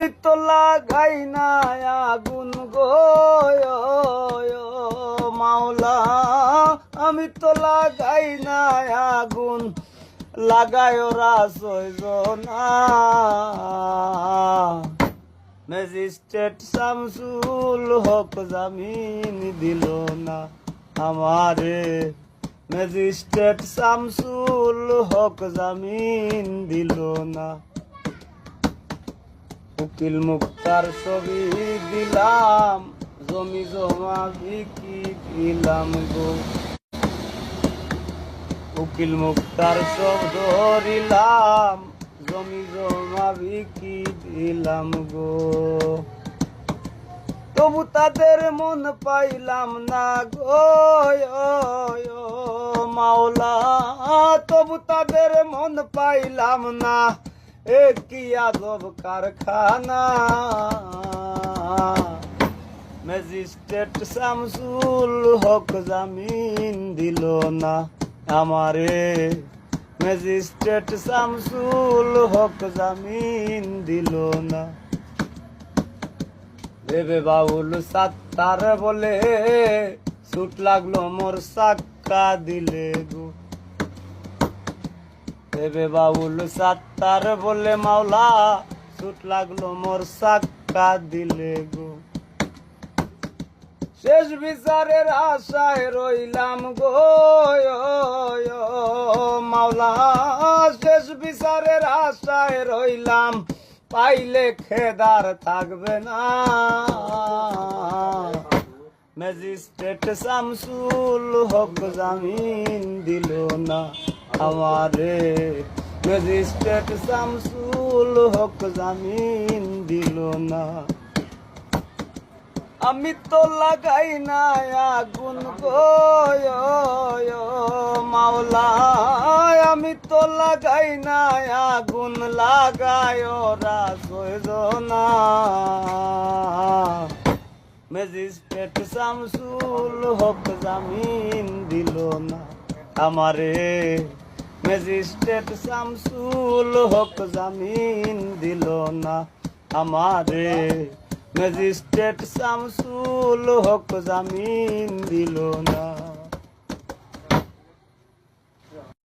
তো লাগাই না আগুন গো মাওলা, আমি তো লাগাই না আগুন, লাগায় ওরা ছয়জনা। ম্যাজিস্ট্রেট শামসুল হক জামিন দিল না আমারে, ম্যাজিস্ট্রেট শামসুল হক জামিন দিল না। উকিল মুক্তার ছবি দিলাম, জমি জমা বিকি দিলাম গো। উকিল মুক্তার সব ধরিলাম, জমি জমা বিকি দিলাম গো। তবু তাদের মন পাইলাম না গো মাওলা, তবু তাদের মন পাইলাম না। এ কি আজব কারখানা, ম্যাজিস্ট্রেট শামসুল হক জামিন দিল না আমারে, ম্যাজিস্ট্রেট শামসুল হক জামিন দিল না। ভেবে বাউল সাত্তার বলে ছুট লাগলো মোর সাক্কা দিলে গো। ভেবে বাউল সাত্তার বলে মাওলা ছুট লাগলো মোর সাক্কা দিলে গো। শেষ বিচারের আশায় রইলাম গো মাওলা, শেষ বিচারের আশায় রইলাম, পাইলে খেদার থাকবে না। ম্যাজিস্ট্রেট শামসুল হক জামিন দিল না আমারে, ম্যাজিস্ট্রেট শামসুল হক জামিন দিল না। আমি তো লাগাই না আগুন গো মাওলা, আমি তো লাগাই না আগুন, লাগায় ওরা ছয়জনা। ম্যাজিস্ট্রেট শামসুল হক জামিন দিল না আমারে, ম্যাজিস্ট্রেট শামসুল হক জামিন দিল না আমারে, ম্যাজিস্ট্রেট শামসুল হক জামিন দিল না।